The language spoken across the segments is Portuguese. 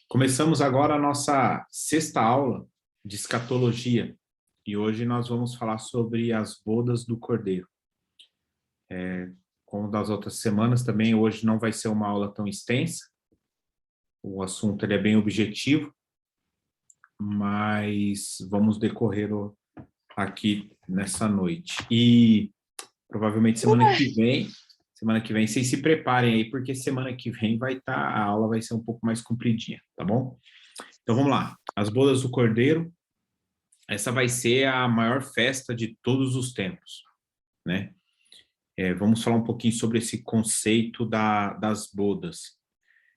Começamos agora a nossa sexta aula de escatologia e hoje nós vamos falar sobre as bodas do Cordeiro. Como das outras semanas também, hoje não vai ser uma aula tão extensa, o assunto ele é bem objetivo, mas vamos decorrer aqui nessa noite. E provavelmente semana que vem, vocês se preparem aí, porque semana que vem a aula vai ser um pouco mais compridinha, tá bom? Então vamos lá, as bodas do Cordeiro, essa vai ser a maior festa de todos os tempos, né? Vamos falar um pouquinho sobre esse conceito das bodas.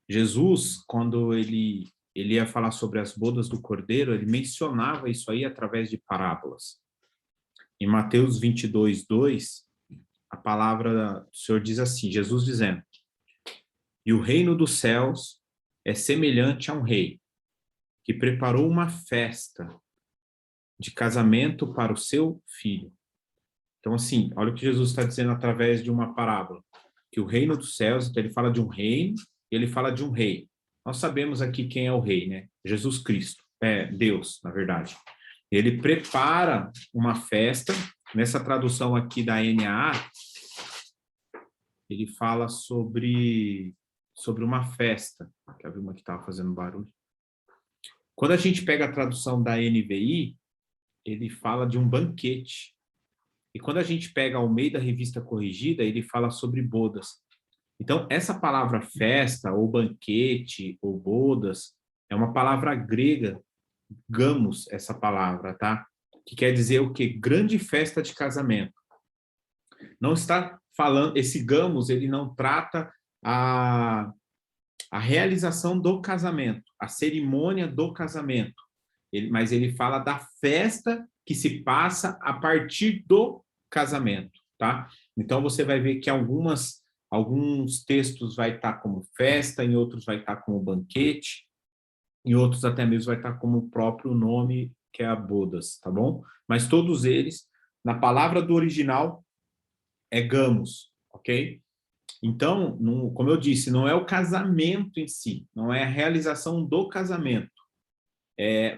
Jesus, quando ele ia falar sobre as bodas do Cordeiro, ele mencionava isso aí através de parábolas. Em Mateus 22:2, a palavra do Senhor diz assim, Jesus dizendo: "E o reino dos céus é semelhante a um rei, que preparou uma festa de casamento para o seu filho." Então, assim, olha o que Jesus está dizendo através de uma parábola, que o reino dos céus, então ele fala de um reino e ele fala de um rei. Nós sabemos aqui quem é o rei, né? Jesus Cristo, Deus, na verdade. Ele prepara uma festa, nessa tradução aqui da NAA, ele fala sobre uma festa. Quer ver uma que estava fazendo barulho? Quando a gente pega a tradução da NVI, ele fala de um banquete. E quando a gente pega ao meio da revista corrigida, ele fala sobre bodas. Então, essa palavra festa, ou banquete, ou bodas, é uma palavra grega, gamos, essa palavra, tá? Que quer dizer o quê? Grande festa de casamento. Não está falando, esse gamos, ele não trata a realização do casamento, a cerimônia do casamento, mas ele fala da festa que se passa a partir do casamento, tá? Então você vai ver que alguns textos vai estar como festa, em outros vai estar como banquete, em outros até mesmo vai estar como o próprio nome, que é a bodas, tá bom? Mas todos eles, na palavra do original, é gamos, ok? Então, como eu disse, não é o casamento em si, não é a realização do casamento,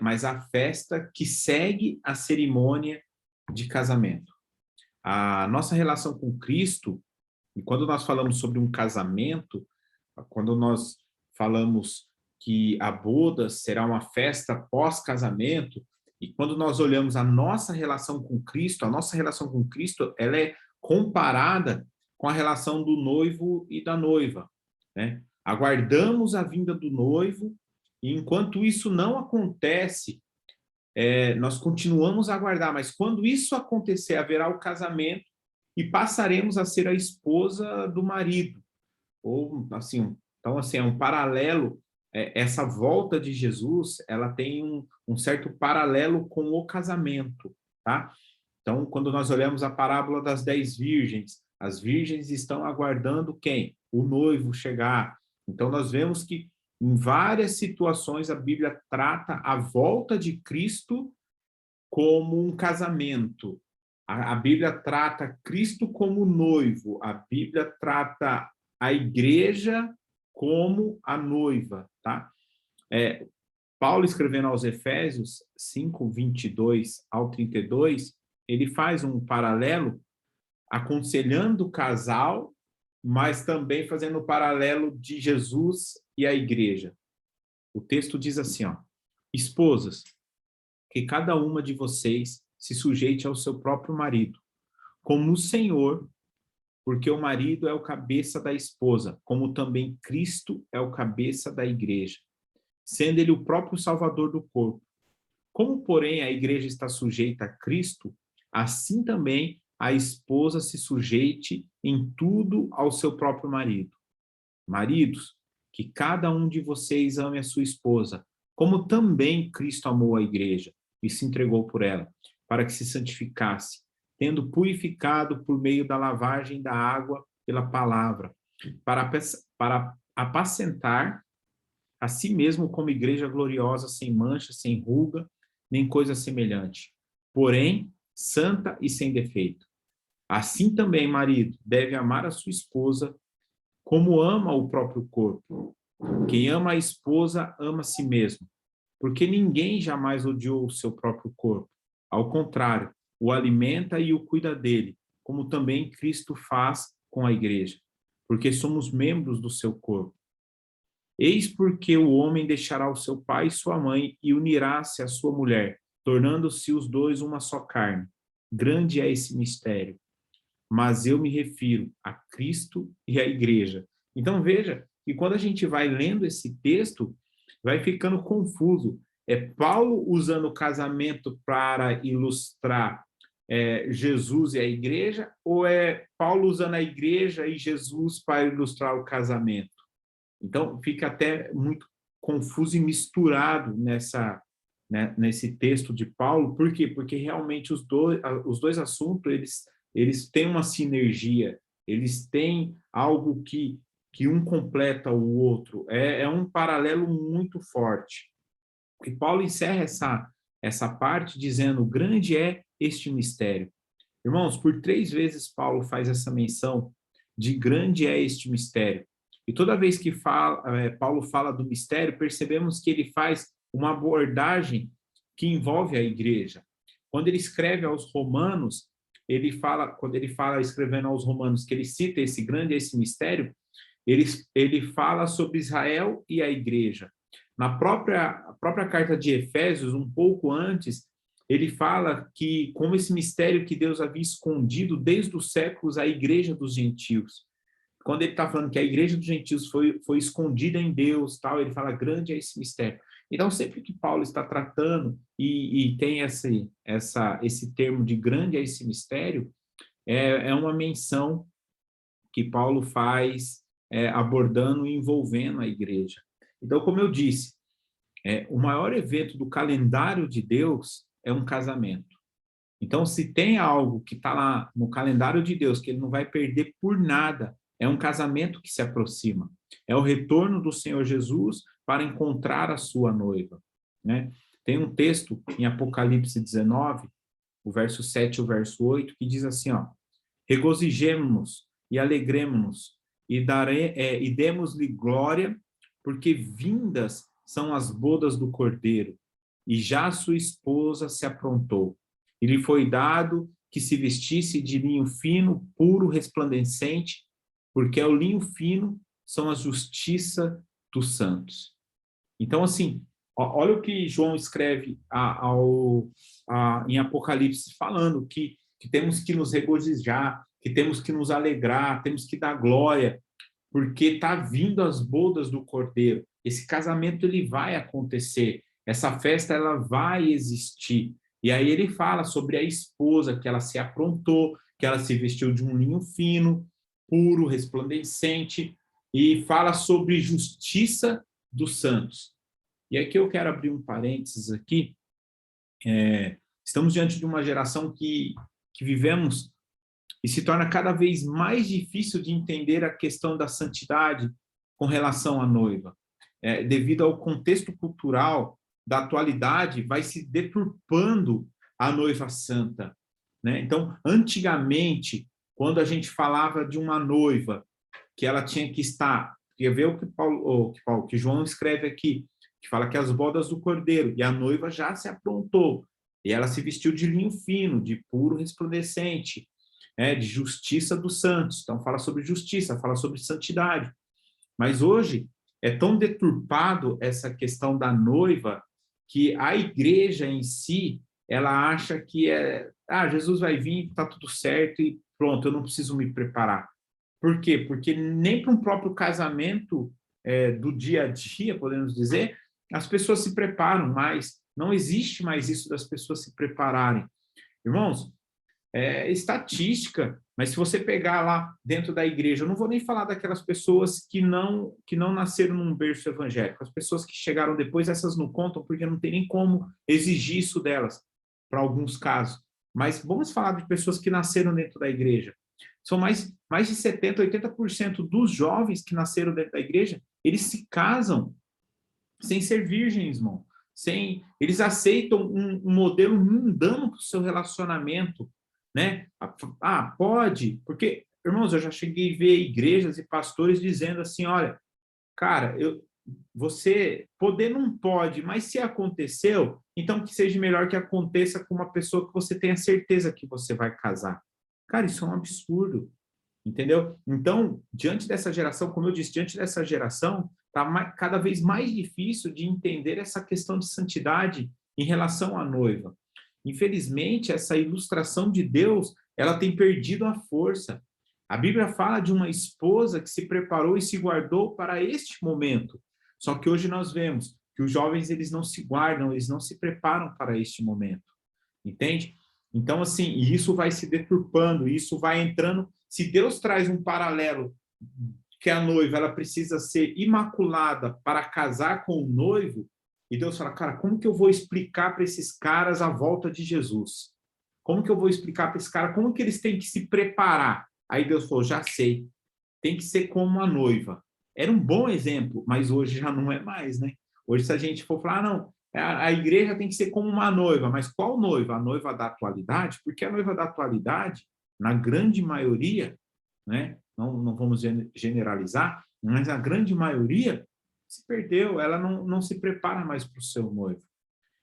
mas a festa que segue a cerimônia de casamento. A nossa relação com Cristo, e quando nós falamos sobre um casamento, quando nós falamos que a boda será uma festa pós-casamento, e quando nós olhamos a nossa relação com Cristo, ela é comparada com a relação do noivo e da noiva, né? Aguardamos a vinda do noivo, e enquanto isso não acontece, nós continuamos a aguardar, mas quando isso acontecer, haverá o casamento e passaremos a ser a esposa do marido. Ou, assim, então, assim, é um paralelo, essa volta de Jesus, ela tem um certo paralelo com o casamento, tá? Então, quando nós olhamos a parábola das 10 virgens, as virgens estão aguardando quem? O noivo chegar. Então, nós vemos que em várias situações a Bíblia trata a volta de Cristo como um casamento. A Bíblia trata Cristo como noivo, a Bíblia trata a igreja como a noiva, tá? Paulo, escrevendo aos Efésios 5:22 ao 32, ele faz um paralelo aconselhando o casal, mas também fazendo o paralelo de Jesus e a igreja. O texto diz assim, ó: "Esposas, que cada uma de vocês se sujeite ao seu próprio marido, como o Senhor, porque o marido é o cabeça da esposa, como também Cristo é o cabeça da igreja, sendo ele o próprio Salvador do corpo. Como, porém, a igreja está sujeita a Cristo, assim também a esposa se sujeite em tudo ao seu próprio marido. Maridos, que cada um de vocês ame a sua esposa, como também Cristo amou a igreja e se entregou por ela, para que se santificasse, tendo purificado por meio da lavagem da água pela palavra, para apacentar a si mesmo como igreja gloriosa, sem mancha, sem ruga, nem coisa semelhante, porém santa e sem defeito. Assim também, marido, deve amar a sua esposa como ama o próprio corpo. Quem ama a esposa ama a si mesmo, porque ninguém jamais odiou o seu próprio corpo. Ao contrário, o alimenta e o cuida dele, como também Cristo faz com a igreja, porque somos membros do seu corpo. Eis porque o homem deixará o seu pai e sua mãe e unirá-se à sua mulher, tornando-se os dois uma só carne. Grande é esse mistério, mas eu me refiro a Cristo e à igreja. Então veja que quando a gente vai lendo esse texto, vai ficando confuso. É Paulo usando o casamento para ilustrar Jesus e a igreja, ou é Paulo usando a igreja e Jesus para ilustrar o casamento? Então, fica até muito confuso e misturado nesse texto de Paulo. Por quê? Porque realmente os dois assuntos, eles têm uma sinergia, eles têm algo que um completa o outro. É um paralelo muito forte. E Paulo encerra essa parte dizendo: grande é este mistério. Irmãos, por 3 vezes Paulo faz essa menção de grande é este mistério. E toda vez que Paulo fala do mistério, percebemos que ele faz uma abordagem que envolve a igreja. Quando ele escreve aos Romanos, quando ele fala escrevendo aos Romanos, que ele cita esse grande, esse mistério, ele fala sobre Israel e a igreja. Na própria carta de Efésios, um pouco antes, ele fala que, como esse mistério que Deus havia escondido desde os séculos, a igreja dos gentios. Quando ele está falando que a igreja dos gentios foi escondida em Deus, tal, ele fala: grande é esse mistério. Então, sempre que Paulo está tratando e tem esse termo de grande é esse mistério, é uma menção que Paulo faz abordando e envolvendo a igreja. Então, como eu disse, o maior evento do calendário de Deus é um casamento. Então, se tem algo que está lá no calendário de Deus, que ele não vai perder por nada, é um casamento que se aproxima. É o retorno do Senhor Jesus para encontrar a sua noiva. Né? Tem um texto em Apocalipse 19, o verso 7 e o verso 8, que diz assim, ó: regozijemo-nos e alegremo-nos e demos-lhe glória, porque vindas são as bodas do Cordeiro, e já sua esposa se aprontou. E lhe foi dado que se vestisse de linho fino, puro, resplandecente, porque o linho fino são a justiça dos santos. Então, assim, olha o que João escreve em Apocalipse, falando que temos que nos regozijar, que temos que nos alegrar, temos que dar glória, porque está vindo as bodas do Cordeiro. Esse casamento ele vai acontecer, essa festa ela vai existir. E aí ele fala sobre a esposa, que ela se aprontou, que ela se vestiu de um linho fino, puro, resplandecente, e fala sobre justiça dos santos. E aqui eu quero abrir um parênteses aqui. Estamos diante de uma geração que vivemos e se torna cada vez mais difícil de entender a questão da santidade com relação à noiva. Devido ao contexto cultural da atualidade, vai se deturpando a noiva santa. Né? Então, antigamente, quando a gente falava de uma noiva, que ela tinha que estar... Quer ver o que João escreve aqui, que fala que as bodas do Cordeiro, e a noiva já se aprontou, e ela se vestiu de linho fino, de puro resplandecente, de justiça dos santos. Então, fala sobre justiça, fala sobre santidade. Mas hoje é tão deturpado essa questão da noiva que a igreja em si, ela acha que Jesus vai vir, está tudo certo e pronto, eu não preciso me preparar. Por quê? Porque nem para um próprio casamento do dia a dia, podemos dizer, as pessoas se preparam mais. Não existe mais isso das pessoas se prepararem. Irmãos, estatística, mas se você pegar lá dentro da igreja, eu não vou nem falar daquelas pessoas que não nasceram num berço evangélico, as pessoas que chegaram depois, essas não contam, porque não tem nem como exigir isso delas, para alguns casos. Mas vamos falar de pessoas que nasceram dentro da igreja. São mais de 70%, 80% dos jovens que nasceram dentro da igreja, eles se casam sem ser virgens, irmão. Eles aceitam um modelo mundano para o seu relacionamento, né? Pode, porque, irmãos, eu já cheguei a ver igrejas e pastores dizendo assim, olha, cara, você poder não pode, mas se aconteceu, então que seja melhor que aconteça com uma pessoa que você tenha certeza que você vai casar. Cara, isso é um absurdo, entendeu? Então, diante dessa geração, como eu disse, diante dessa geração, está cada vez mais difícil de entender essa questão de santidade em relação à noiva. Infelizmente, essa ilustração de Deus, ela tem perdido a força. A Bíblia fala de uma esposa que se preparou e se guardou para este momento. Só que hoje nós vemos que os jovens, eles não se guardam, eles não se preparam para este momento. Entende? Então, assim, isso vai se deturpando, isso vai entrando. Se Deus traz um paralelo que a noiva ela precisa ser imaculada para casar com o noivo, e Deus fala, cara, como que eu vou explicar para esses caras a volta de Jesus? Como que eu vou explicar para esses caras como que eles têm que se preparar? Aí Deus falou, já sei, tem que ser como a noiva. Era um bom exemplo, mas hoje já não é mais, né? Hoje, se a gente for falar, não, a igreja tem que ser como uma noiva, mas qual noiva? A noiva da atualidade? Porque a noiva da atualidade, na grande maioria, né? Não vamos generalizar, mas a grande maioria se perdeu, ela não se prepara mais para o seu noivo.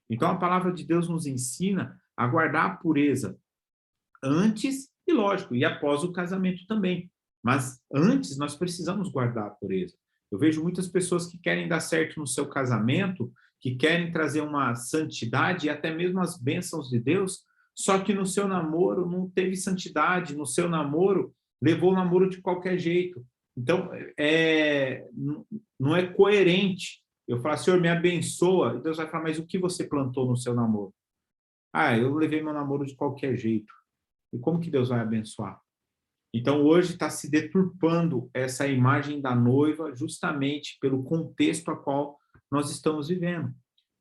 Então, a palavra de Deus nos ensina a guardar a pureza antes e, lógico, e após o casamento também. Mas antes, nós precisamos guardar a pureza. Eu vejo muitas pessoas que querem dar certo no seu casamento, que querem trazer uma santidade e até mesmo as bênçãos de Deus, só que no seu namoro não teve santidade, no seu namoro levou o namoro de qualquer jeito. Então, não é coerente. Eu falo, Senhor, me abençoa. E Deus vai falar, mas o que você plantou no seu namoro? Ah, eu levei meu namoro de qualquer jeito. E como que Deus vai abençoar? Então, hoje está se deturpando essa imagem da noiva justamente pelo contexto a qual nós estamos vivendo.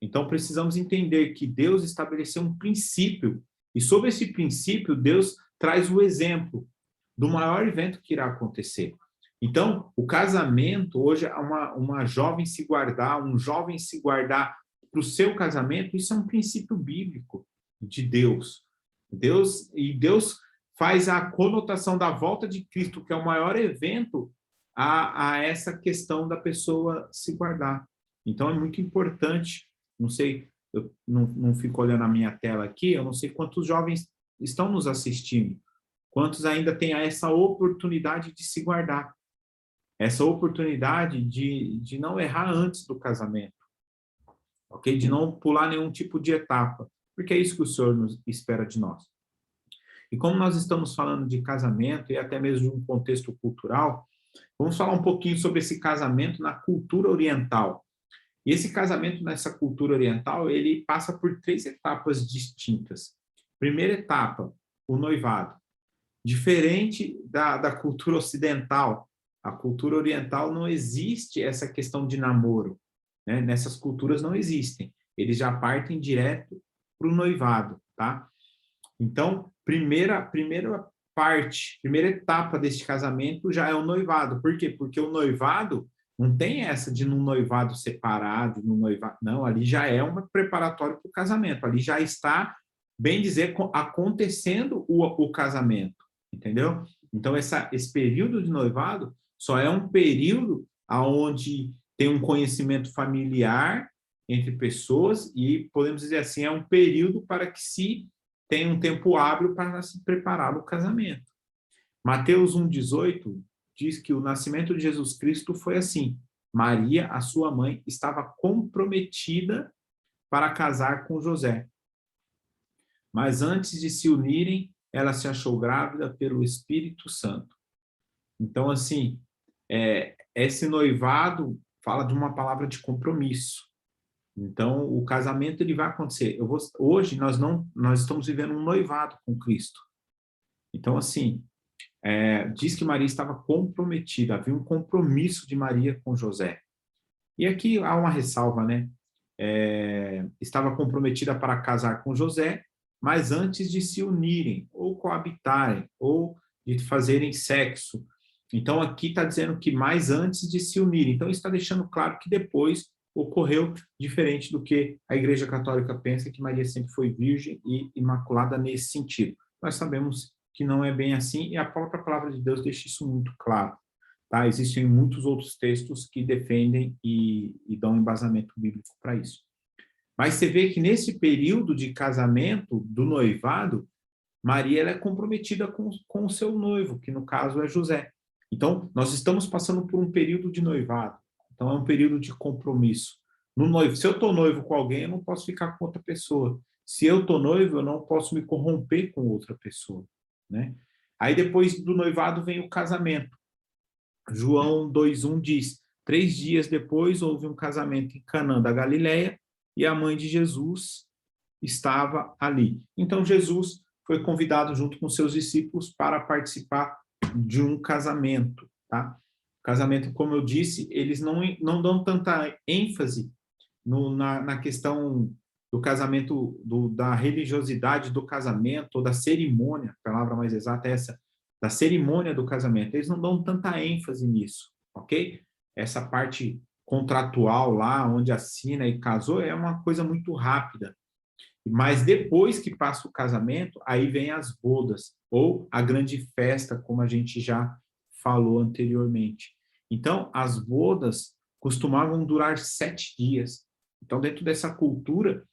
Então, precisamos entender que Deus estabeleceu um princípio, e sobre esse princípio, Deus traz o exemplo do maior evento que irá acontecer. Então, o casamento, hoje, uma jovem se guardar, um jovem se guardar para o seu casamento, isso é um princípio bíblico de Deus. Deus faz a conotação da volta de Cristo, que é o maior evento, a essa questão da pessoa se guardar. Então, é muito importante, não sei, eu não fico olhando a minha tela aqui, eu não sei quantos jovens estão nos assistindo, quantos ainda têm essa oportunidade de se guardar, essa oportunidade de não errar antes do casamento, ok? De não pular nenhum tipo de etapa, porque é isso que o Senhor nos espera de nós. E como nós estamos falando de casamento e até mesmo de um contexto cultural, vamos falar um pouquinho sobre esse casamento na cultura oriental. E esse casamento nessa cultura oriental, ele passa por 3 etapas distintas. Primeira etapa, o noivado. Diferente da cultura ocidental, a cultura oriental não existe essa questão de namoro, né? Nessas culturas não existem. Eles já partem direto para o noivado, tá? Então, primeira parte, primeira etapa deste casamento já é o noivado. Por quê? Porque o noivado não tem essa de num noivado separado, num noivado, não, ali já é um preparatório para o casamento, ali já está, bem dizer, acontecendo o casamento, entendeu? Então, esse período de noivado só é um período onde tem um conhecimento familiar entre pessoas e, podemos dizer assim, é um período para que se tem um tempo hábil para se preparar para o casamento. Mateus 1,18 diz que o nascimento de Jesus Cristo foi assim. Maria, a sua mãe, estava comprometida para casar com José. Mas antes de se unirem, ela se achou grávida pelo Espírito Santo. Então, assim, esse noivado fala de uma palavra de compromisso. Então, o casamento ele vai acontecer. Hoje, nós estamos vivendo um noivado com Cristo. Então, assim, diz que Maria estava comprometida, havia um compromisso de Maria com José. E aqui há uma ressalva, né? Estava comprometida para casar com José, mas antes de se unirem, ou coabitarem, ou de fazerem sexo. Então, aqui está dizendo que mais antes de se unirem. Então, está deixando claro que depois ocorreu diferente do que a Igreja Católica pensa, que Maria sempre foi virgem e imaculada nesse sentido. Nós sabemos que não é bem assim, e a própria palavra de Deus deixa isso muito claro. tá? Existem muitos outros textos que defendem e dão embasamento bíblico para isso. Mas você vê que nesse período de casamento, do noivado, Maria ela é comprometida com o seu noivo, que no caso é José. Então, nós estamos passando por um período de noivado. Então, é um período de compromisso. No noivo, se eu estou noivo com alguém, eu não posso ficar com outra pessoa. Se eu estou noivo, eu não posso me corromper com outra pessoa, né? Aí, depois do noivado, vem o casamento. João 2:1 diz: 3 dias depois, houve um casamento em Canaã da Galileia e a mãe de Jesus estava ali. Então, Jesus foi convidado junto com seus discípulos para participar de um casamento, tá? Casamento, como eu disse, eles não dão tanta ênfase na questão do casamento, da religiosidade do casamento, ou da cerimônia, a palavra mais exata é essa, da cerimônia do casamento. Eles não dão tanta ênfase nisso, ok? Essa parte contratual lá, onde assina e casou, é uma coisa muito rápida. Mas depois que passa o casamento, aí vem as bodas, ou a grande festa, como a gente já falou anteriormente. Então, as bodas costumavam durar 7 dias. Então, dentro dessa cultura,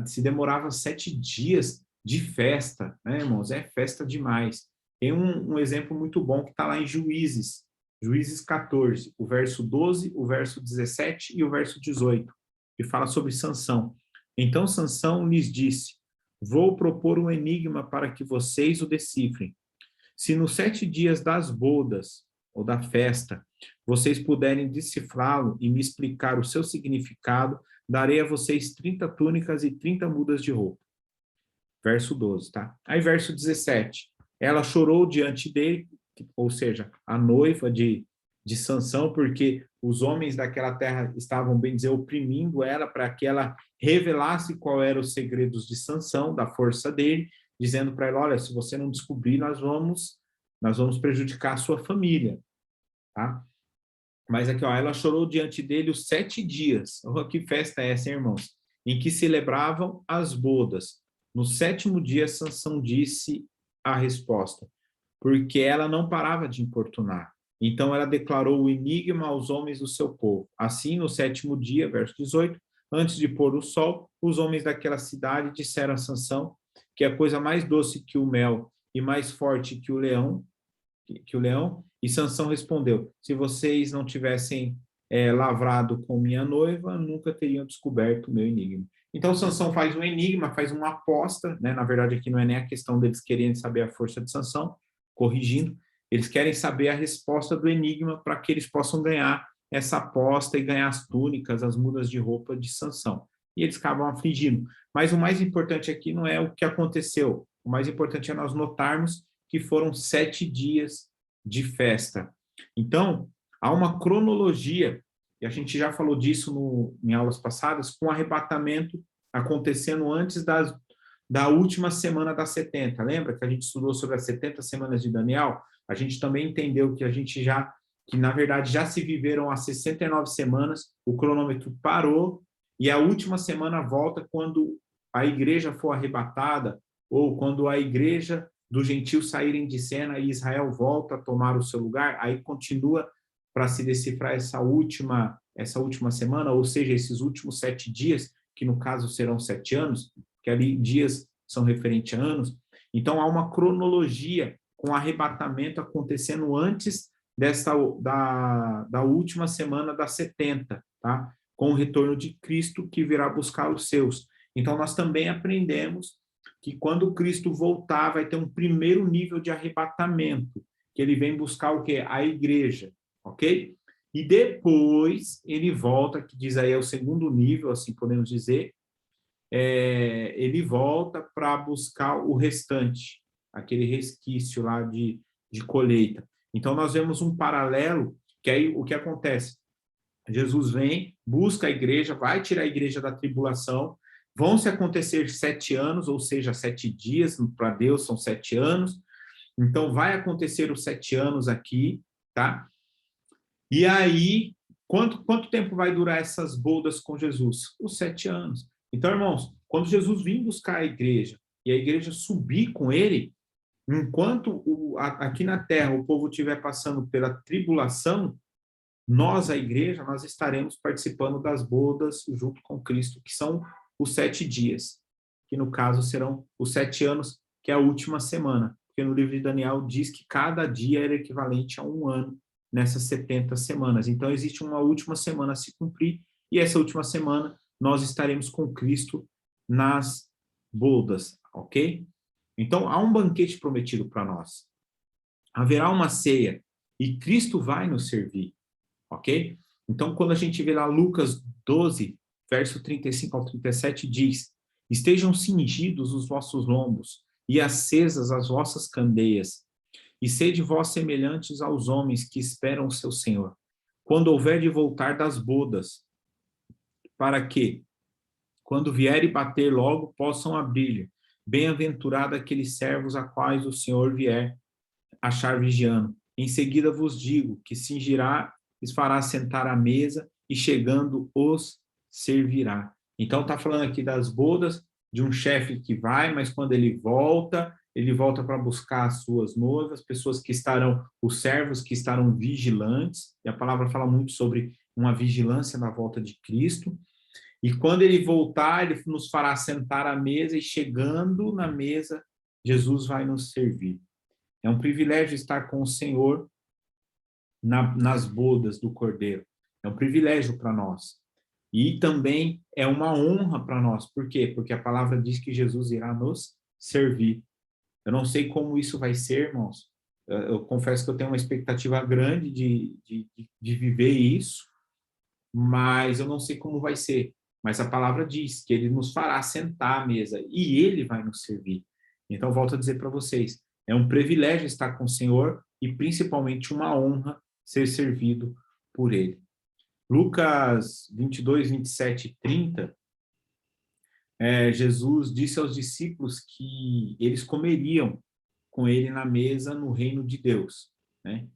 se demorava 7 dias de festa, né, irmãos? É festa demais. Tem um exemplo muito bom que está lá em Juízes, Juízes 14, o verso 12, o verso 17 e o verso 18, que fala sobre Sansão. Então Sansão lhes disse: vou propor um enigma para que vocês o decifrem. Se nos 7 dias das bodas, ou da festa, vocês puderem decifrá-lo e me explicar o seu significado, darei a vocês 30 túnicas e 30 mudas de roupa. Verso 12, tá? Aí verso 17. Ela chorou diante dele, ou seja, a noiva de Sansão, porque os homens daquela terra estavam, bem dizer, oprimindo ela para que ela revelasse qual eram os segredos de Sansão, da força dele, dizendo para ela: olha, se você não descobrir, nós vamos prejudicar a sua família, tá? Mas aqui, ó, ela chorou diante dele os 7 dias. Oh, que festa é essa, hein, irmãos? Em que celebravam as bodas. No 7º dia, Sansão disse a resposta, porque ela não parava de importunar. Então ela declarou o enigma aos homens do seu povo. Assim, no 7º dia, verso 18, antes de pôr o sol, os homens daquela cidade disseram a Sansão que a coisa mais doce que o mel e mais forte que o leão, e Sansão respondeu: se vocês não tivessem lavrado com minha noiva, nunca teriam descoberto o meu enigma. Então Sansão faz um enigma, faz uma aposta, né? Na verdade aqui não é nem a questão deles quererem saber a força de Sansão, corrigindo, eles querem saber a resposta do enigma para que eles possam ganhar essa aposta e ganhar as túnicas, as mudas de roupa de Sansão. E eles acabam afligindo. Mas o mais importante aqui não é o que aconteceu, o mais importante é nós notarmos que foram 7 dias de festa. Então, há uma cronologia, e a gente já falou disso em aulas passadas, com o arrebatamento acontecendo antes da última semana das 70. Lembra que a gente estudou sobre as 70 semanas de Daniel? A gente também entendeu que na verdade já se viveram as 69 semanas, o cronômetro parou, e a última semana volta quando a igreja for arrebatada, ou quando a igreja dos gentios saírem de cena e Israel volta a tomar o seu lugar, aí continua para se decifrar essa última semana, ou seja, esses últimos 7 dias, que no caso serão 7 anos, que ali dias são referentes a anos. Então há uma cronologia com arrebatamento acontecendo antes da última semana das 70, tá? Com o retorno de Cristo que virá buscar os seus. Então nós também aprendemos que quando Cristo voltar, vai ter um primeiro nível de arrebatamento, que ele vem buscar o quê? A igreja, ok? E depois ele volta, que diz aí é o segundo nível, assim podemos dizer, ele volta para buscar o restante, aquele resquício lá de colheita. Então nós vemos um paralelo, que aí o que acontece? Jesus vem, busca a igreja, vai tirar a igreja da tribulação, vão se acontecer 7 anos, ou seja, 7 dias, para Deus são 7 anos, então vai acontecer os 7 anos aqui, tá? E aí, quanto tempo vai durar essas bodas com Jesus? Os 7 anos. Então, irmãos, quando Jesus vir buscar a igreja, e a igreja subir com ele, Enquanto aqui na Terra o povo estiver passando pela tribulação, nós, a igreja, nós estaremos participando das bodas junto com Cristo, que são os 7 dias, que no caso serão os 7 anos, que é a última semana, porque no livro de Daniel diz que cada dia era equivalente a um ano nessas 70 semanas. Então, existe uma última semana a se cumprir, e essa última semana nós estaremos com Cristo nas bodas, ok? Então, há um banquete prometido para nós. Haverá uma ceia, e Cristo vai nos servir. Ok? Então, quando a gente vê lá Lucas 12, verso 35 ao 37, diz: estejam cingidos os vossos lombos e acesas as vossas candeias, e sede vós semelhantes aos homens que esperam o seu Senhor, quando houver de voltar das bodas, para que, quando vier e bater logo, possam abrir-lhe. Bem-aventurado aqueles servos a quais o Senhor vier achar vigiando. Em seguida vos digo que cingirá, os fará sentar à mesa e chegando os servirá. Então está falando aqui das bodas de um chefe que vai, mas quando ele volta para buscar as suas noivas, pessoas que estarão, os servos que estarão vigilantes, e a palavra fala muito sobre uma vigilância na volta de Cristo. E quando ele voltar, ele nos fará sentar à mesa e chegando na mesa, Jesus vai nos servir. É um privilégio estar com o Senhor nas bodas do Cordeiro. É um privilégio para nós. E também é uma honra para nós. Por quê? Porque a palavra diz que Jesus irá nos servir. Eu não sei como isso vai ser, irmãos. Eu confesso que eu tenho uma expectativa grande de viver isso, mas eu não sei como vai ser. Mas a palavra diz que ele nos fará sentar à mesa e ele vai nos servir. Então, volto a dizer para vocês, é um privilégio estar com o Senhor e principalmente uma honra ser servido por ele. Lucas 22, 27 e 30, Jesus disse aos discípulos que eles comeriam com ele na mesa no reino de Deus, né?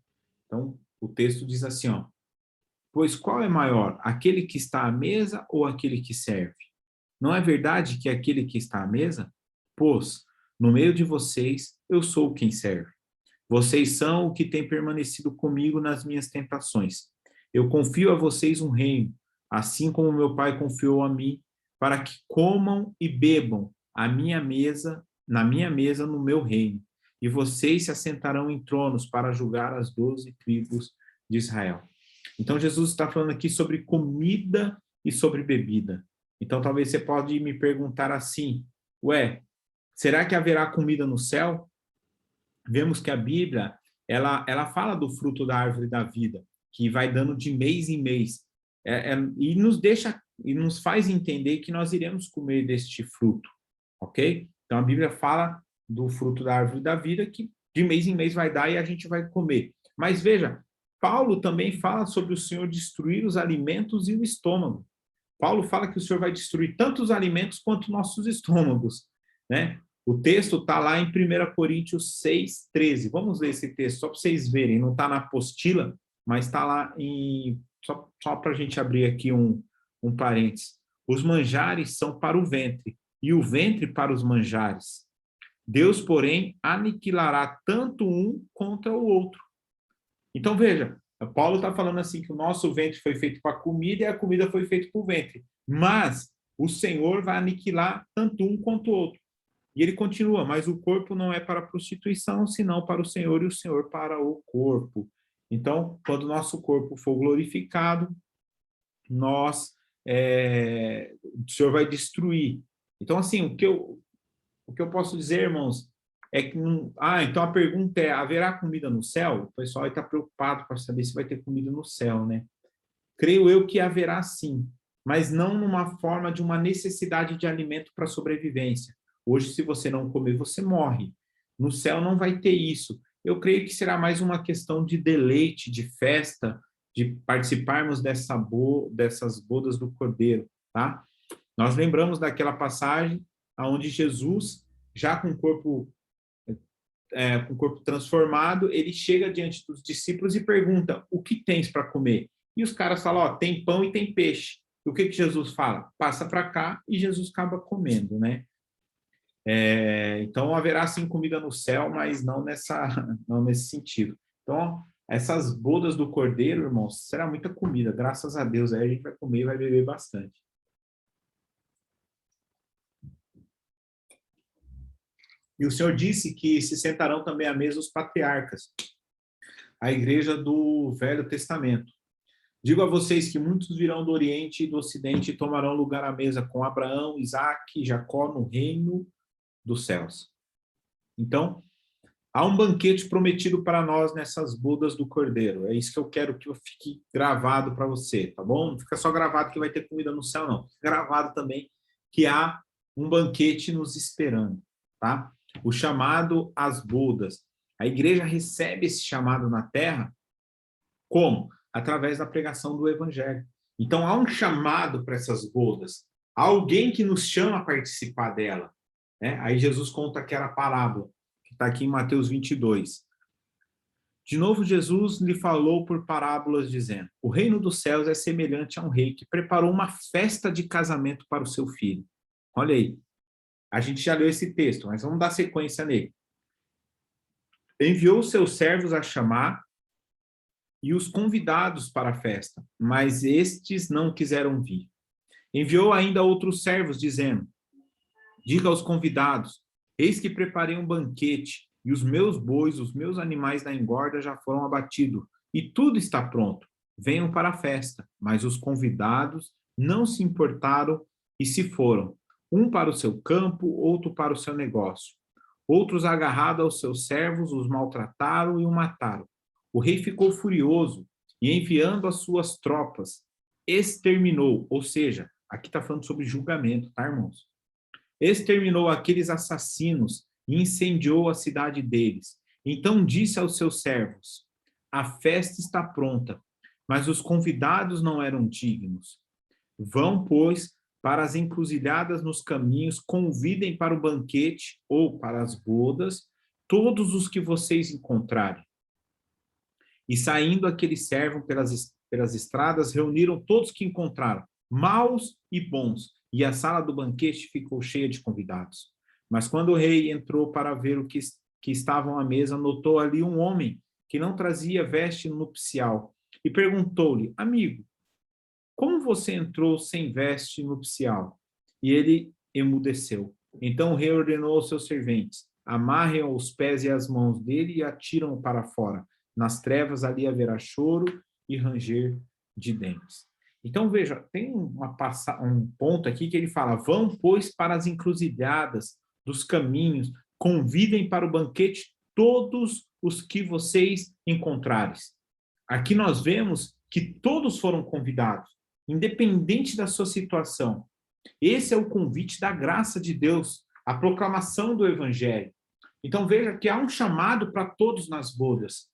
Então, o texto diz assim, ó: pois qual é maior, aquele que está à mesa ou aquele que serve? Não é verdade que aquele que está à mesa? Pois, no meio de vocês, eu sou quem serve. Vocês são o que tem permanecido comigo nas minhas tentações. Eu confio a vocês um reino, assim como meu Pai confiou a mim, para que comam e bebam na minha mesa no meu reino. E vocês se assentarão em tronos para julgar as 12 tribos de Israel. Então, Jesus está falando aqui sobre comida e sobre bebida. Então, talvez você pode me perguntar assim, será que haverá comida no céu? Vemos que a Bíblia, ela fala do fruto da árvore da vida, que vai dando de mês em mês, e nos faz entender que nós iremos comer deste fruto, ok? Então, a Bíblia fala do fruto da árvore da vida, que de mês em mês vai dar e a gente vai comer. Mas veja, Paulo também fala sobre o Senhor destruir os alimentos e o estômago. Paulo fala que o Senhor vai destruir tanto os alimentos quanto nossos estômagos, né? O texto está lá em 1 Coríntios 6, 13. Vamos ler esse texto, só para vocês verem. Não está na apostila, mas está lá em... Só para a gente abrir aqui um parênteses. Os manjares são para o ventre, e o ventre para os manjares. Deus, porém, aniquilará tanto um contra o outro. Então, veja, Paulo está falando assim que o nosso ventre foi feito para a comida e a comida foi feita para o ventre. Mas o Senhor vai aniquilar tanto um quanto o outro. E ele continua, mas o corpo não é para a prostituição, senão para o Senhor, e o Senhor para o corpo. Então, quando o nosso corpo for glorificado, o Senhor vai destruir. Então, assim, o que eu posso dizer, irmãos, é que... então a pergunta é, haverá comida no céu? O pessoal está preocupado para saber se vai ter comida no céu, né? Creio eu que haverá sim, mas não numa forma de uma necessidade de alimento para sobrevivência. Hoje, se você não comer, você morre. No céu não vai ter isso. Eu creio que será mais uma questão de deleite, de festa, de participarmos dessas bodas do Cordeiro, tá? Nós lembramos daquela passagem onde Jesus, já com o corpo transformado, ele chega diante dos discípulos e pergunta, o que tens para comer? E os caras falam, tem pão e tem peixe. E o que Jesus fala? Passa para cá, e Jesus acaba comendo, né? Então, haverá sim comida no céu, mas não nesse sentido. Então, essas bodas do Cordeiro, irmãos, será muita comida, graças a Deus. Aí a gente vai comer e vai beber bastante. E o Senhor disse que se sentarão também à mesa os patriarcas, a igreja do Velho Testamento. Digo a vocês que muitos virão do Oriente e do Ocidente e tomarão lugar à mesa com Abraão, Isaque e Jacó no reino dos céus. Então, há um banquete prometido para nós nessas bodas do Cordeiro. É isso que eu quero que fique gravado para você, tá bom? Não fica só gravado que vai ter comida no céu, não. Fica gravado também que há um banquete nos esperando, tá? O chamado às bodas. A igreja recebe esse chamado na terra como? Através da pregação do evangelho. Então, há um chamado para essas bodas. Há alguém que nos chama a participar dela. Né? Aí Jesus conta aquela parábola, que está aqui em Mateus 22. De novo, Jesus lhe falou por parábolas, dizendo: o reino dos céus é semelhante a um rei que preparou uma festa de casamento para o seu filho. Olha aí, a gente já leu esse texto, mas vamos dar sequência nele. Enviou seus servos a chamar e os convidados para a festa, mas estes não quiseram vir. Enviou ainda outros servos, dizendo: diga aos convidados, eis que preparei um banquete, e os meus bois, os meus animais da engorda já foram abatidos, e tudo está pronto. Venham para a festa. Mas os convidados não se importaram e se foram, um para o seu campo, outro para o seu negócio. Outros, agarrados aos seus servos, os maltrataram e o mataram. O rei ficou furioso e, enviando as suas tropas, exterminou, ou seja, aqui está falando sobre julgamento, tá, irmãos? Exterminou aqueles assassinos e incendiou a cidade deles. Então disse aos seus servos: a festa está pronta, mas os convidados não eram dignos. Vão, pois, para as encruzilhadas nos caminhos, convidem para o banquete ou para as bodas todos os que vocês encontrarem. E saindo aqueles servos pelas estradas, reuniram todos que encontraram, maus e bons, e a sala do banquete ficou cheia de convidados. Mas quando o rei entrou para ver o que estavam à mesa, notou ali um homem que não trazia veste nupcial, e perguntou-lhe: amigo, como você entrou sem veste nupcial? E ele emudeceu. Então o rei ordenou aos seus serventes: amarrem os pés e as mãos dele e atiram-o para fora. Nas trevas ali haverá choro e ranger de dentes. Então, veja, tem um ponto aqui que ele fala: vão, pois, para as encruzilhadas dos caminhos, convidem para o banquete todos os que vocês encontrarem. Aqui nós vemos que todos foram convidados, independente da sua situação. Esse é o convite da graça de Deus, a proclamação do evangelho. Então, veja que há um chamado para todos nas bodas.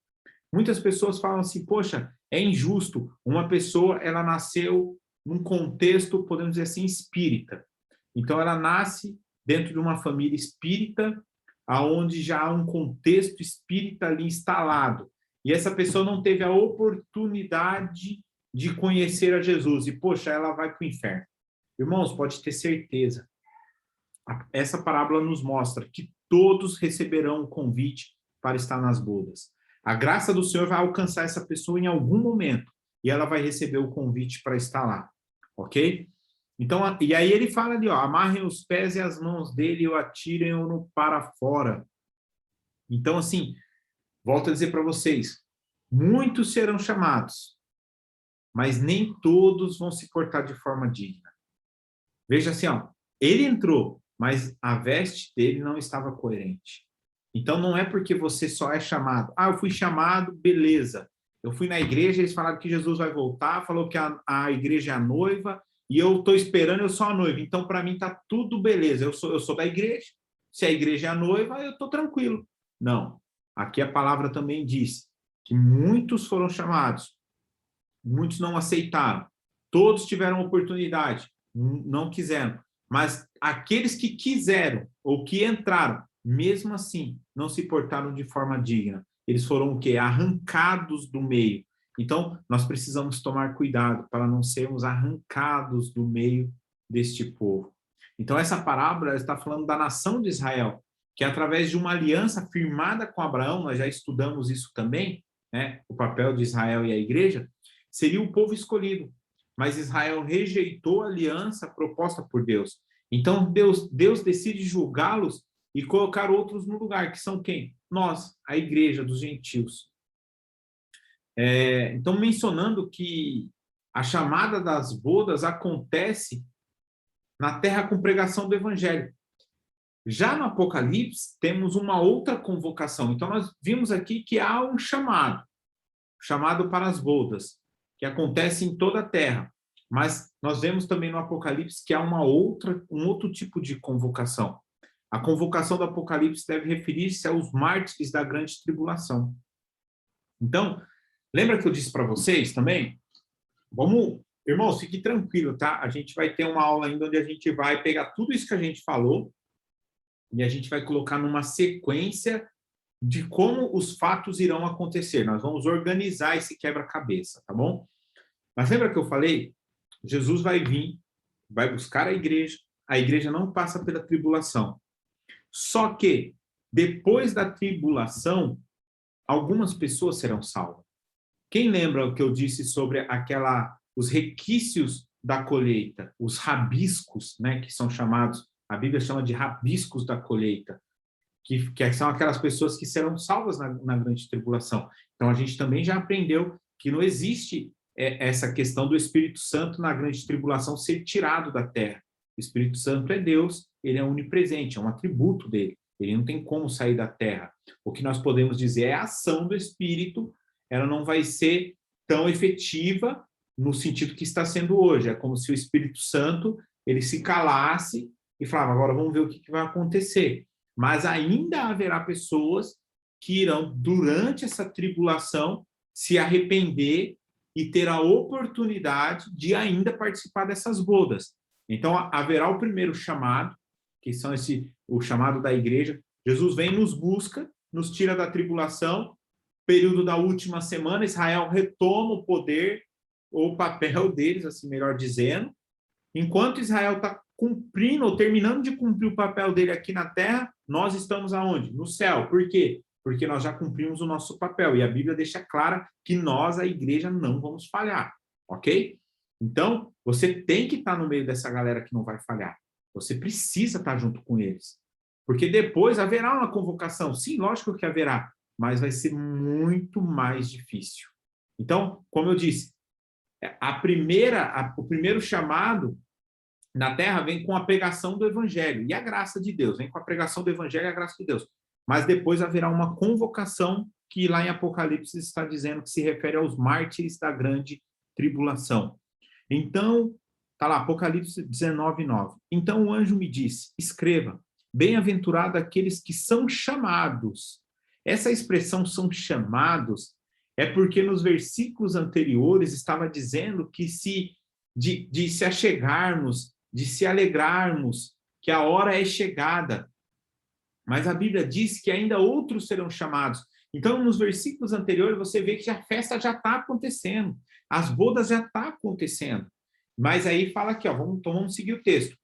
Muitas pessoas falam assim: poxa, é injusto. Uma pessoa, ela nasceu num contexto, podemos dizer assim, espírita. Então, ela nasce dentro de uma família espírita, aonde já há um contexto espírita ali instalado. E essa pessoa não teve a oportunidade de conhecer a Jesus. E, poxa, ela vai para o inferno. Irmãos, pode ter certeza. Essa parábola nos mostra que todos receberão um convite para estar nas bodas. A graça do Senhor vai alcançar essa pessoa em algum momento e ela vai receber o convite para estar lá, ok? Então, e aí ele fala ali, ó, amarrem os pés e as mãos dele e o atirem-no para fora. Então, assim, volto a dizer para vocês, muitos serão chamados, mas nem todos vão se portar de forma digna. Veja assim, ó, ele entrou, mas a veste dele não estava coerente. Então, não é porque você só é chamado. Ah, eu fui chamado, beleza. Eu fui na igreja, eles falaram que Jesus vai voltar, falou que a igreja é a noiva, e eu estou esperando, eu sou a noiva. Então, para mim, está tudo beleza. Eu sou da igreja. Se a igreja é a noiva, eu estou tranquilo. Não. Aqui a palavra também diz que muitos foram chamados, muitos não aceitaram. Todos tiveram oportunidade, não quiseram. Mas aqueles que quiseram ou que entraram, mesmo assim, não se portaram de forma digna. Eles foram o quê? Arrancados do meio. Então, nós precisamos tomar cuidado para não sermos arrancados do meio deste povo. Então, essa parábola está falando da nação de Israel, que através de uma aliança firmada com Abraão, nós já estudamos isso também, né? O papel de Israel e a igreja, seria o povo escolhido. Mas Israel rejeitou a aliança proposta por Deus. Então, Deus decide julgá-los e colocar outros no lugar, que são quem? Nós, a igreja dos gentios. Então, mencionando que a chamada das bodas acontece na terra com pregação do evangelho. Já no Apocalipse, temos uma outra convocação. Então, nós vimos aqui que há um chamado para as bodas, que acontece em toda a terra. Mas nós vemos também no Apocalipse que há um outro tipo de convocação. A convocação do Apocalipse deve referir-se aos mártires da grande tribulação. Então, lembra que eu disse para vocês também? Irmãos, fique tranquilo, tá? A gente vai ter uma aula ainda onde a gente vai pegar tudo isso que a gente falou e a gente vai colocar numa sequência de como os fatos irão acontecer. Nós vamos organizar esse quebra-cabeça, tá bom? Mas lembra que eu falei? Jesus vai vir, vai buscar a igreja não passa pela tribulação. Só que, depois da tribulação, algumas pessoas serão salvas. Quem lembra o que eu disse sobre os requisitos da colheita, os rabiscos, né, que são chamados, a Bíblia chama de rabiscos da colheita, que são aquelas pessoas que serão salvas na grande tribulação. Então, a gente também já aprendeu que não existe essa questão do Espírito Santo na grande tribulação ser tirado da terra. O Espírito Santo é Deus, ele é onipresente, é um atributo dele, ele não tem como sair da terra. O que nós podemos dizer é a ação do Espírito, ela não vai ser tão efetiva no sentido que está sendo hoje. É como se o Espírito Santo ele se calasse e falava, agora vamos ver o que vai acontecer. Mas ainda haverá pessoas que irão, durante essa tribulação, se arrepender e ter a oportunidade de ainda participar dessas bodas. Então, haverá o primeiro chamado, que são o chamado da igreja. Jesus vem, nos busca, nos tira da tribulação. Período da última semana, Israel retoma o poder, ou o papel deles, assim melhor dizendo. Enquanto Israel está cumprindo, ou terminando de cumprir o papel dele aqui na terra, nós estamos aonde? No céu. Por quê? Porque nós já cumprimos o nosso papel. E a Bíblia deixa clara que nós, a igreja, não vamos falhar. Ok? Então, você tem que estar no meio dessa galera que não vai falhar. Você precisa estar junto com eles. Porque depois haverá uma convocação. Sim, lógico que haverá. Mas vai ser muito mais difícil. Então, como eu disse, o primeiro chamado na terra vem com a pregação do evangelho e a graça de Deus, vem com a pregação do evangelho e a graça de Deus. Mas depois haverá uma convocação que lá em Apocalipse está dizendo que se refere aos mártires da grande tribulação. Então, está lá, Apocalipse 19:9. Então o anjo me disse, escreva, bem-aventurado aqueles que são chamados. Essa expressão são chamados é porque nos versículos anteriores estava dizendo que de se achegarmos, de se alegrarmos, que a hora é chegada. Mas a Bíblia diz que ainda outros serão chamados. Então, nos versículos anteriores, você vê que a festa já está acontecendo, as bodas já estão acontecendo. Mas aí fala aqui, ó, vamos seguir o texto.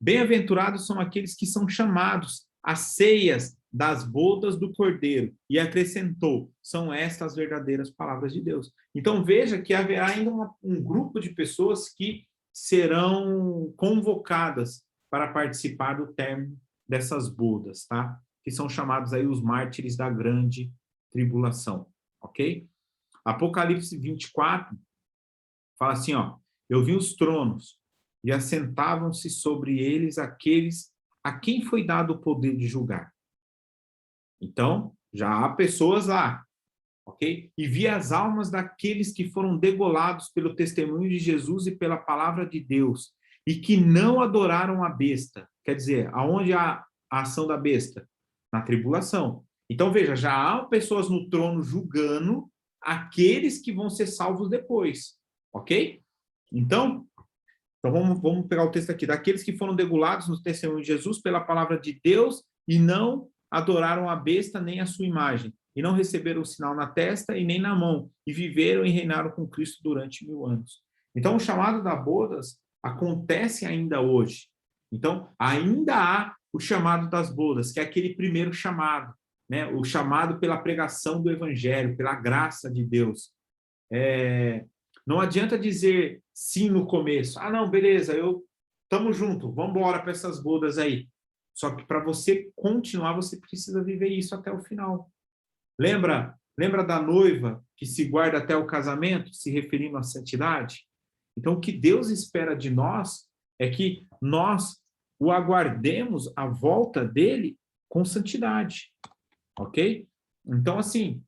Bem-aventurados são aqueles que são chamados às ceias das bodas do Cordeiro. E acrescentou, são estas as verdadeiras palavras de Deus. Então, veja que haverá ainda um grupo de pessoas que serão convocadas para participar do término dessas bodas, tá? Que são chamados aí os mártires da grande tribulação, ok? Apocalipse 24 fala assim, ó, eu vi os tronos e assentavam-se sobre eles aqueles a quem foi dado o poder de julgar. Então, já há pessoas lá, ok? E vi as almas daqueles que foram degolados pelo testemunho de Jesus e pela palavra de Deus, e que não adoraram a besta. Quer dizer, aonde há a ação da besta? Na tribulação. Então, veja, já há pessoas no trono julgando aqueles que vão ser salvos depois, ok? Então vamos pegar o texto aqui. Daqueles que foram degolados no testemunho de Jesus pela palavra de Deus e não adoraram a besta nem a sua imagem, e não receberam o sinal na testa e nem na mão, e viveram e reinaram com Cristo durante 1000 anos. Então, o chamado das bodas acontece ainda hoje. Então, ainda há o chamado das bodas, que é aquele primeiro chamado, né? O chamado pela pregação do evangelho, pela graça de Deus. Não adianta dizer sim no começo. Ah, não, beleza, estamos juntos, vamos embora para essas bodas aí. Só que para você continuar, você precisa viver isso até o final. Lembra da noiva que se guarda até o casamento, se referindo à santidade? Então, o que Deus espera de nós é que nós o aguardemos a volta dele com santidade, ok? Então, assim,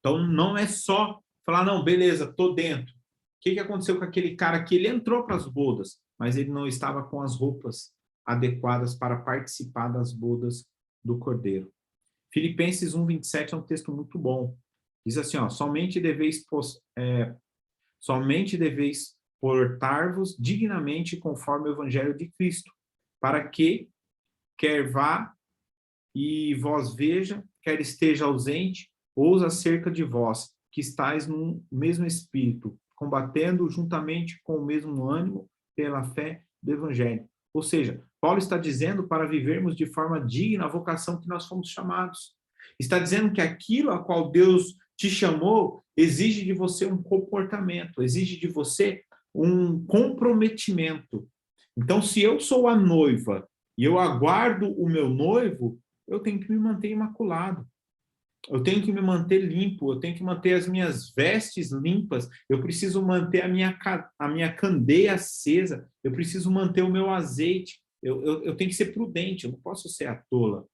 não é só falar, não, beleza, tô dentro. O que aconteceu com aquele cara que ele entrou para as bodas, mas ele não estava com as roupas adequadas para participar das bodas do Cordeiro? Filipenses 1:27 é um texto muito bom. Diz assim, ó, somente deveis portar-vos dignamente conforme o evangelho de Cristo, para que, quer vá e vós veja, quer esteja ausente, ousa acerca de vós, que estáis no mesmo espírito, combatendo juntamente com o mesmo ânimo pela fé do evangelho. Ou seja, Paulo está dizendo para vivermos de forma digna a vocação que nós fomos chamados. Está dizendo que aquilo a qual Deus te chamou exige de você um comportamento, exige de você um comprometimento. Então, se eu sou a noiva e eu aguardo o meu noivo, eu tenho que me manter imaculado. Eu tenho que me manter limpo, eu tenho que manter as minhas vestes limpas, eu preciso manter a minha candeia acesa, eu preciso manter o meu azeite, eu tenho que ser prudente, eu não posso ser a tola.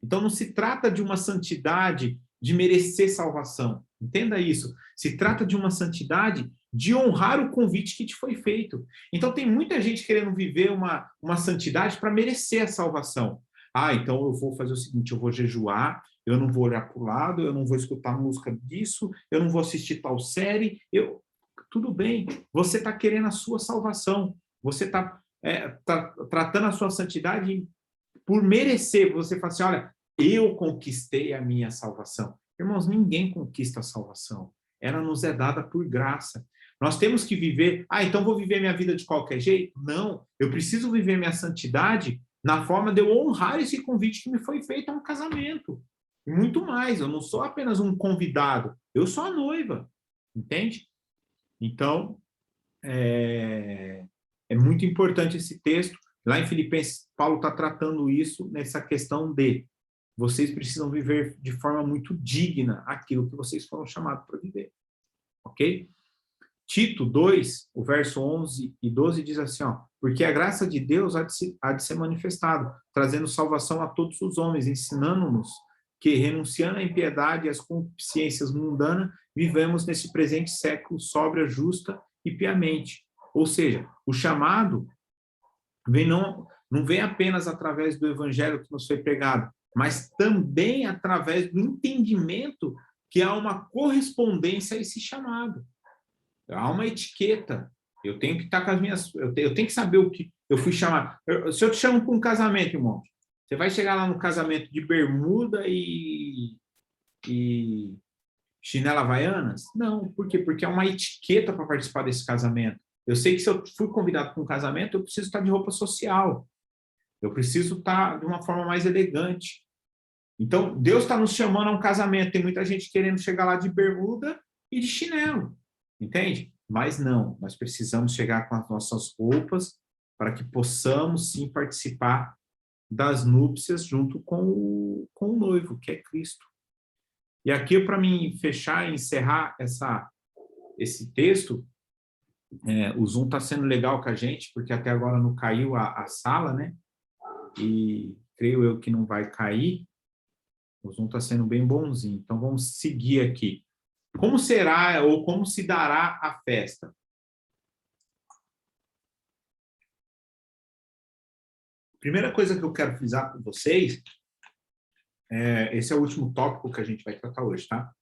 Então, não se trata de uma santidade de merecer salvação, entenda isso. Se trata de uma santidade de honrar o convite que te foi feito. Então, tem muita gente querendo viver uma santidade para merecer a salvação. Ah, então eu vou fazer o seguinte, eu vou jejuar, eu não vou olhar para o lado, eu não vou escutar música disso, eu não vou assistir tal série. Tudo bem, você está querendo a sua salvação, você está tratando a sua santidade por merecer. Você fala assim, olha, eu conquistei a minha salvação. Irmãos, ninguém conquista a salvação. Ela nos é dada por graça. Nós temos que viver, então vou viver minha vida de qualquer jeito? Não, eu preciso viver minha santidade na forma de eu honrar esse convite que me foi feito a um casamento. E muito mais, eu não sou apenas um convidado, eu sou a noiva, entende? Então, é muito importante esse texto. Lá em Filipenses, Paulo está tratando isso nessa questão de vocês precisam viver de forma muito digna aquilo que vocês foram chamados para viver, ok? Tito 2, o verso 11 e 12 diz assim, ó, porque a graça de Deus há de ser manifestado, trazendo salvação a todos os homens, ensinando-nos que, renunciando à impiedade e às concupiscências mundanas, vivemos nesse presente século sóbria, justa e piamente. Ou seja, o chamado não vem apenas através do evangelho que nos foi pregado, mas também através do entendimento que há uma correspondência a esse chamado. Há uma etiqueta. Eu tenho que estar com as minhas... Eu tenho que saber o que eu fui chamado. Se eu te chamo para um casamento, irmão, você vai chegar lá no casamento de bermuda e chinela havaianas? Não. Por quê? Porque é uma etiqueta para participar desse casamento. Eu sei que se eu fui convidado para um casamento, eu preciso estar de roupa social. Eu preciso estar de uma forma mais elegante. Então, Deus está nos chamando a um casamento. Tem muita gente querendo chegar lá de bermuda e de chinelo. Entende? Mas não, nós precisamos chegar com as nossas roupas para que possamos, sim, participar das núpcias junto com o noivo, que é Cristo. E aqui, para mim fechar e encerrar esse texto, o Zoom está sendo legal com a gente, porque até agora não caiu a sala, né? E creio eu que não vai cair. O Zoom está sendo bem bonzinho. Então, vamos seguir aqui. Como será ou como se dará a festa? Primeira coisa que eu quero frisar com vocês, esse é o último tópico que a gente vai tratar hoje, tá?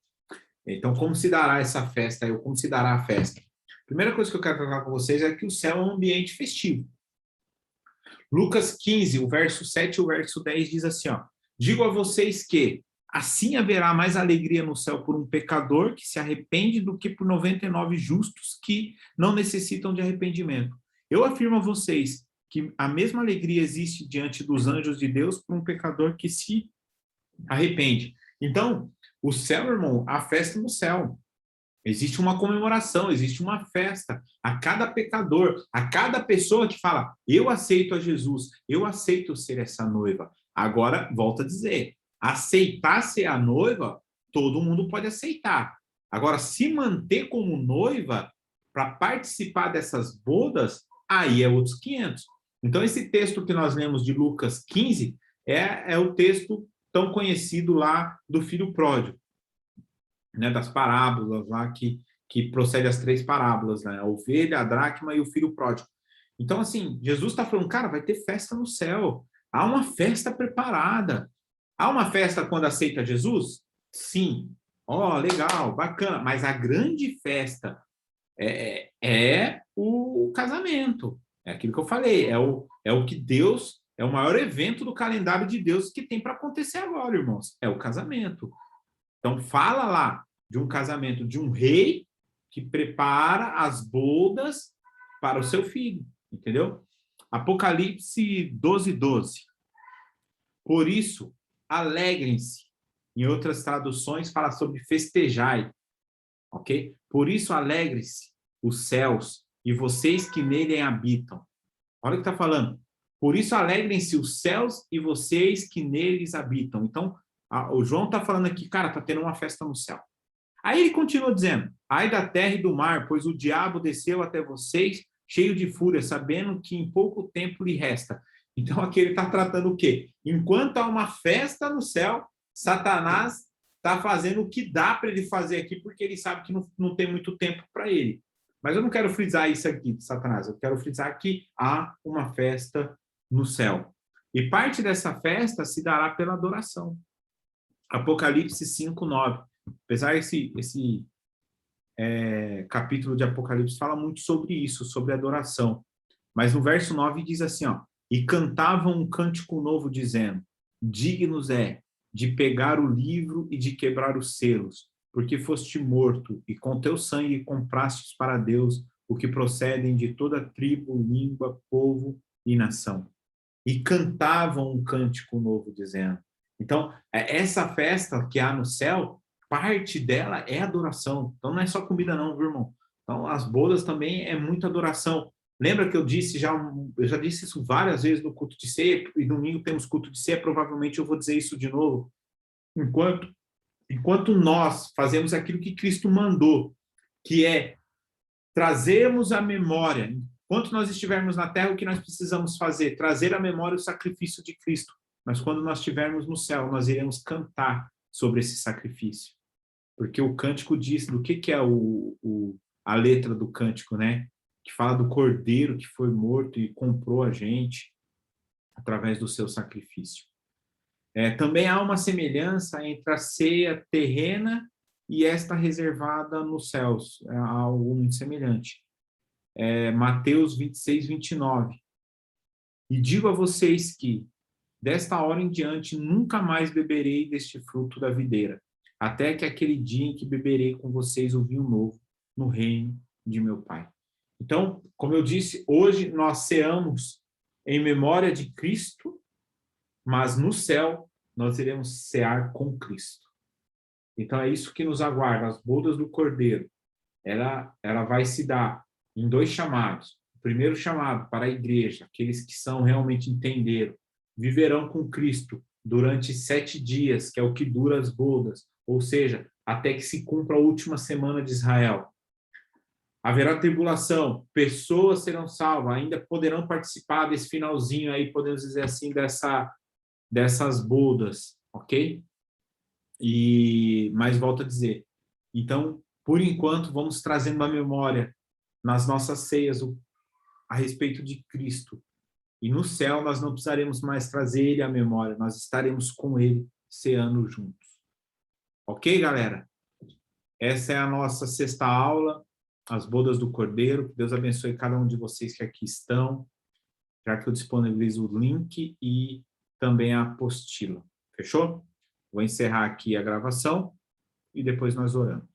Então, como se dará essa festa, ou como se dará a festa? Primeira coisa que eu quero tratar com vocês é que o céu é um ambiente festivo. Lucas 15, o verso 7 e o verso 10 diz assim, ó, digo a vocês que assim haverá mais alegria no céu por um pecador que se arrepende do que por 99 justos que não necessitam de arrependimento. Eu afirmo a vocês que a mesma alegria existe diante dos anjos de Deus para um pecador que se arrepende. Então, o céu, irmão, a festa no céu. Existe uma comemoração, existe uma festa a cada pecador, a cada pessoa que fala, eu aceito a Jesus, eu aceito ser essa noiva. Agora, volto a dizer, aceitar ser a noiva, todo mundo pode aceitar. Agora, se manter como noiva para participar dessas bodas, aí é outros 500. Então, esse texto que nós lemos de Lucas 15 é o texto tão conhecido lá do filho pródigo, né, das parábolas lá que procede as 3 parábolas, né? A ovelha, a dracma e o filho pródigo. Então, assim, Jesus está falando, cara, vai ter festa no céu. Há uma festa preparada. Há uma festa quando aceita Jesus? Sim. Ó, legal, bacana. Mas a grande festa é o casamento. É aquilo que eu falei. É o que Deus... É o maior evento do calendário de Deus que tem para acontecer agora, irmãos. É o casamento. Então, fala lá de um casamento de um rei que prepara as bodas para o seu filho, entendeu? Apocalipse 12, 12. Por isso, alegrem-se. Em outras traduções, fala sobre festejai, ok? Por isso, alegrem-se os céus e vocês que nele habitam. Olha o que está falando. Por isso, alegrem-se os céus e vocês que neles habitam. Então, o João está falando aqui, cara, está tendo uma festa no céu. Aí ele continua dizendo, ai da terra e do mar, pois o diabo desceu até vocês cheio de fúria, sabendo que em pouco tempo lhe resta. Então aqui ele está tratando o quê? Enquanto há uma festa no céu, Satanás está fazendo o que dá para ele fazer aqui, porque ele sabe que não tem muito tempo para ele. Mas eu não quero frisar isso aqui, Satanás, eu quero frisar que há uma festa no céu. E parte dessa festa se dará pela adoração. Apocalipse 5, 9. Apesar esse capítulo de Apocalipse fala muito sobre isso, sobre adoração. Mas no verso 9 diz assim, ó, e cantavam um cântico novo dizendo, dignos é de pegar o livro e de quebrar os selos, porque foste morto e com teu sangue comprastes para Deus o que procedem de toda tribo, língua, povo e nação. E cantavam um cântico novo dizendo. Então, essa festa que há no céu, parte dela é adoração. Então, não é só comida não, viu, irmão? Então, as bodas também é muita adoração. Lembra que eu já disse isso várias vezes no culto de ceia, e domingo temos culto de ceia, provavelmente eu vou dizer isso de novo. Enquanto nós fazemos aquilo que Cristo mandou, que é trazermos à memória, enquanto nós estivermos na terra, o que nós precisamos fazer? Trazer à memória o sacrifício de Cristo. Mas quando nós estivermos no céu, nós iremos cantar sobre esse sacrifício. Porque o cântico diz do que é a letra do cântico, né? Que fala do cordeiro que foi morto e comprou a gente através do seu sacrifício. Também há uma semelhança entre a ceia terrena e esta reservada nos céus. É algo muito semelhante. Mateus 26, 29. E digo a vocês que, desta hora em diante, nunca mais beberei deste fruto da videira, até que aquele dia em que beberei com vocês o vinho novo no reino de meu Pai. Então, como eu disse, hoje nós ceamos em memória de Cristo, mas no céu nós iremos cear com Cristo. Então é isso que nos aguarda, as bodas do Cordeiro. Ela vai se dar em 2 chamados. O primeiro chamado para a igreja, aqueles que são realmente entenderam, viverão com Cristo durante 7 dias, que é o que dura as bodas, ou seja, até que se cumpra a última semana de Israel. Haverá tribulação, pessoas serão salvas, ainda poderão participar desse finalzinho aí, podemos dizer assim, dessas bodas, ok? Mas volto a dizer, então, por enquanto, vamos trazendo uma memória nas nossas ceias a respeito de Cristo. E no céu nós não precisaremos mais trazer ele à memória, nós estaremos com ele ceando juntos. Ok, galera? Essa é a nossa 6ª aula, as bodas do Cordeiro. Que Deus abençoe cada um de vocês que aqui estão, já que eu disponibilizo o link e também a apostila. Fechou? Vou encerrar aqui a gravação e depois nós oramos.